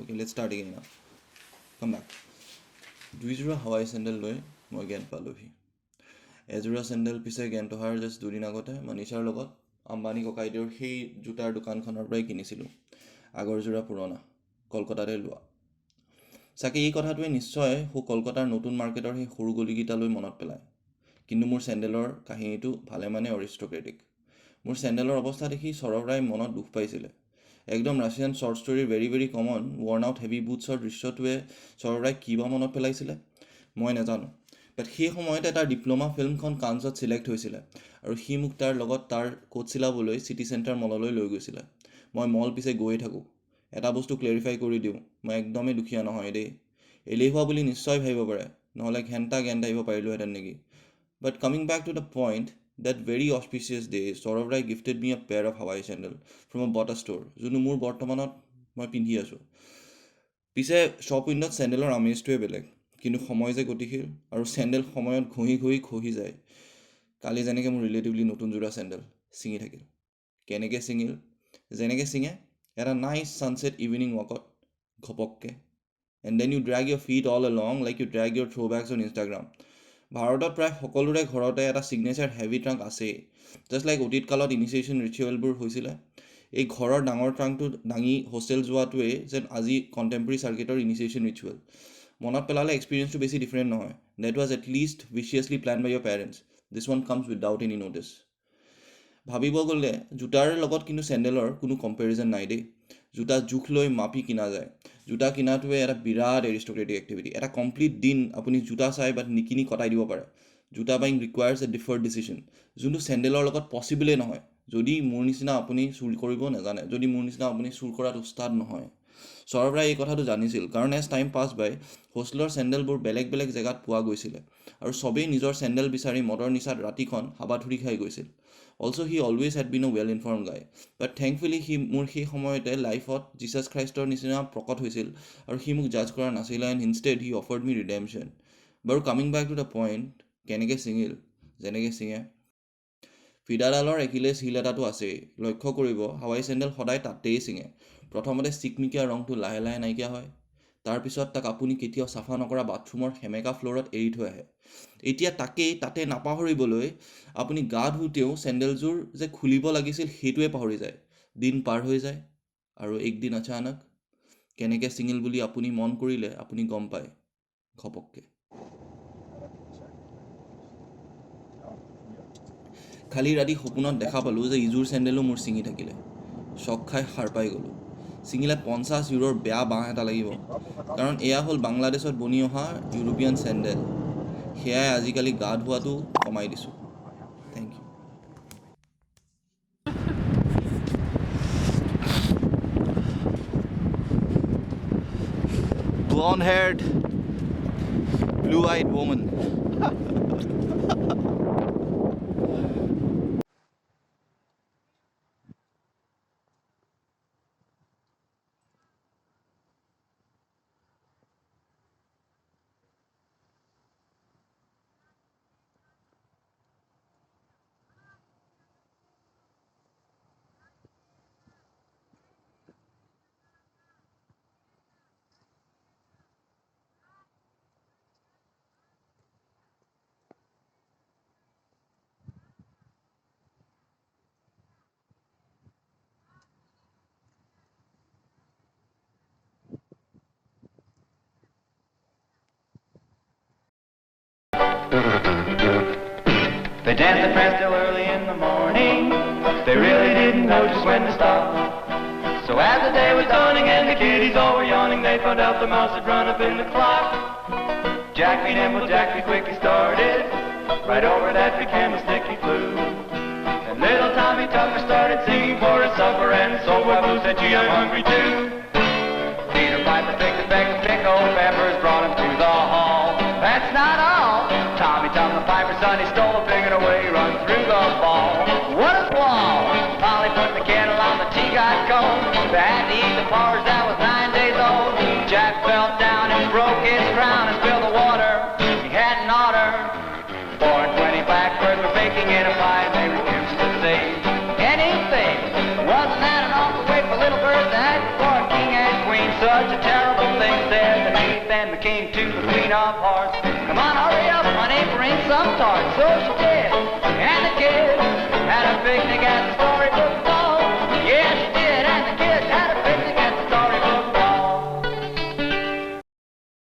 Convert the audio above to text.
Okay, let's start again now. Come back. দুইযোৰা Hawaii sandal লৈ মই জ্ঞান পালোহি। এযোৰা চেণ্ডেল পিছে জ্ঞান অহাৰ জাষ্ট দুদিন আগতে মনীষাৰ লগত আম্বানী ককাইদেউৰ সেই জোতাৰ দোকানখনৰ পৰাই কিনিছিলোঁ। আগৰযোৰা পুৰণা, কলকাতাতে লোৱা। চাগে এই কথাটোৱে নিশ্চয় কলকাতাৰ নতুন মাৰ্কেটৰ সেই সৰু গলিকেইটালৈ মনত পেলায়। কিন্তু মোৰ চেণ্ডেলৰ কাহিনীটো ভালেমানে অৰিষ্টক্ৰেটিক। মোৰ চেণ্ডেলৰ অৱস্থা দেখি সৌৰভ ৰায় মনত দুখ পাইছিলে। একদম ৰাছিয়ান শ্বৰ্ট ষ্টৰীৰ very common worn out heavy বুটছৰ দৃশ্যটোৱে সৌৰভ ৰায় কিবা মনত পেলাইছিলে মই নাজানো। বাট সেই সময়তে তাৰ ডিপ্ল'মা ফিল্মখন কানছত ছিলেক্ট হৈছিলে আৰু সি মোক তাৰ লগত তাৰ কোট চিলাবলৈ চিটি চেণ্টাৰ মললৈ লৈ গৈছিলে। মই মল পিছে গৈয়ে থাকোঁ। এটা বস্তু ক্লেৰিফাই কৰি দিওঁ, মই একদমেই দুখীয়া নহয় দেই। এলেহুৱা বুলি নিশ্চয় ভাবিব পাৰে, নহ'লে ঘেণ্টা জ্ঞান আহিব পাৰিলোহেঁতেন নেকি। But coming back to the point, that very auspicious day, Saurav Rai gifted me a pair of Hawaii sandal from a Bata store, যোনটো মোৰ বৰ্তমানত মই পিন্ধি আছোঁ। পিছে শ্বপ উইণ্ডত চেণ্ডেলৰ আমেজটোৱে বেলেগ, কিন্তু সময় যে গতিশীল আৰু চেণ্ডেল সময়ত ঘঁহি খহি যায়। কালি যেনেকৈ মোৰ ৰিলেটিভলি নতুন যোৰা চেণ্ডেল ছিঙি থাকিল। কেনেকৈ ছিঙিল? যেনেকৈ ছিঙে এটা নাইচ ছানছেট ইভিনিং ৱাকত ঘপককৈ। And then you drag your feet all along like you drag your throwbacks on Instagram. ভাৰতত প্ৰায় সকলোৰে ঘৰতে এটা ছিগনেচাৰ হেভি ট্ৰাংক আছেই। জাষ্ট লাইক অতীত কালত ইনিচিয়েশ্যন ৰিচুৱেলবোৰ হৈছিলে, এই ঘৰৰ ডাঙৰ ট্ৰাংকটো দাঙি হোষ্টেল যোৱাটোৱেই যেন আজি কণ্টেম্পৰেৰী চাৰ্কিটৰ ইনিচিয়েশ্যন ৰিচুৱেল। মনত পেলালে এক্সপিৰিয়েঞ্চটো বেছি ডিফাৰেণ্ট নহয়। That was at least viciously planned by your parents. This one comes without any notice. ভাবিব গ'লে জোতাৰ লগত কিন্তু চেণ্ডেলৰ কোনো কম্পেৰিজন নাই দেই। জোতা জোখ লৈ মাপি কিনা যায়। জোতা কিনাটোৱে এটা বিৰাট এৰিষ্টক্ৰেটিক এক্টিভিটি। এটা কমপ্লিট দিন আপুনি জোতা চাই বা নিকিনি কটাই দিব পাৰে। জোতা বাইং ৰিকুৱায়াৰ্ছ এ ডিফাৰ্ড ডিচিশ্যন, যোনটো চেণ্ডেলৰ লগত পচিবলেই নহয় যদি মোৰ নিচিনা আপুনি চুৰ কৰিব নাজানে, যদি মোৰ নিচিনা আপুনি চুৰ কৰাত উস্তাদ নহয়। সৌৰভ ৰায় এই কথাটো জানিছিল, কাৰণ এজ টাইম পাছ বাই হোষ্টেলৰ চেণ্ডেলবোৰ বেলেগ জেগাত পোৱা গৈছিলে আৰু চবেই নিজৰ চেণ্ডেল বিচাৰি মদৰ নিচাত ৰাতিখন হাবাথুৰি খাই গৈছিল। Also' he always had been A well inform গাই। বাট থেংকফুলি সি মোৰ সেই সময়তে লাইফত জিছাছ খ্ৰীষ্টৰ নিচিনা প্ৰকট হৈছিল আৰু সি মোক জাজ কৰা নাছিলে। And instead he offered me redemption. বাৰু coming back to the point, কেনেকৈ ছিঙিল? যেনেকৈ ছিঙে। ফিডাডালৰ একিলেছ হিল এটাটো আছেই। লক্ষ্য কৰিব হাৱাই চেণ্ডেল সদায় তাতেই ছিঙে। প্ৰথমতে চিকমিকীয়া ৰংটো লাহে নাইকিয়া হয়, তাৰপিছত তাক আপুনি কেতিয়াও চাফা নকৰা বাথৰুমৰ সেমেকা ফ্ল'ৰত এৰি থৈ আহে। এতিয়া তাতে নাপাহৰিবলৈ আপুনি গা ধুওঁতেও চেণ্ডেলযোৰ যে খুলিব লাগিছিল সেইটোৱে পাহৰি যায়। দিন পাৰ হৈ যায় আৰু একদিন আচানক কেনেকৈ ছিঙিল বুলি আপুনি মন কৰিলে আপুনি গম পায় ঘপককৈ। খালি ৰাতি সপোনত দেখা পালোঁ যে ইযোৰ চেণ্ডেলো মোৰ ছিঙি থাকিলে। চক খাই সাৰ পাই গ'লোঁ। ছিঙিলে 50 ইউৰোৰ বেয়া বাঁহ এটা লাগিব, কাৰণ এয়া হ'ল বাংলাদেশত বনি অহা ইউৰোপিয়ান চেণ্ডেল। সেয়াই আজিকালি গা ধোৱাটো কমাই দিছোঁ। Thank you. Blonde-haired, blue-eyed woman. They danced and pranced till early in the morning. They really didn't know just when to stop. So as the day was dawning and the kiddies all were yawning, they found out the mouse had run up in the clock. Jack be nimble, Jack be quick, he started right over that big candlestick he flew. And little Tommy Tucker started singing for his supper, and Soul Boy Blue said, gee, I'm hungry too. Peter Piper picked a peck of pickled peppers, brought him through the hall. That's not all. Tommy Tum the Piper's son, he stole a pig and away run through the ball. What a squall! Polly put the kettle on, the tea got cold. They had to eat the porridge that was 9 days old. Jack fell down and broke his crown and spilled the water. He had an order. 4 and 20 blackbirds were baking in a pie, and they refused to say anything. Wasn't that an awful way for little birds to act before a king and queen? Such a terrible the king to the queen of hearts. Come on, hurry up, honey, bring some tarts. So she did, and the kids had a picnic at the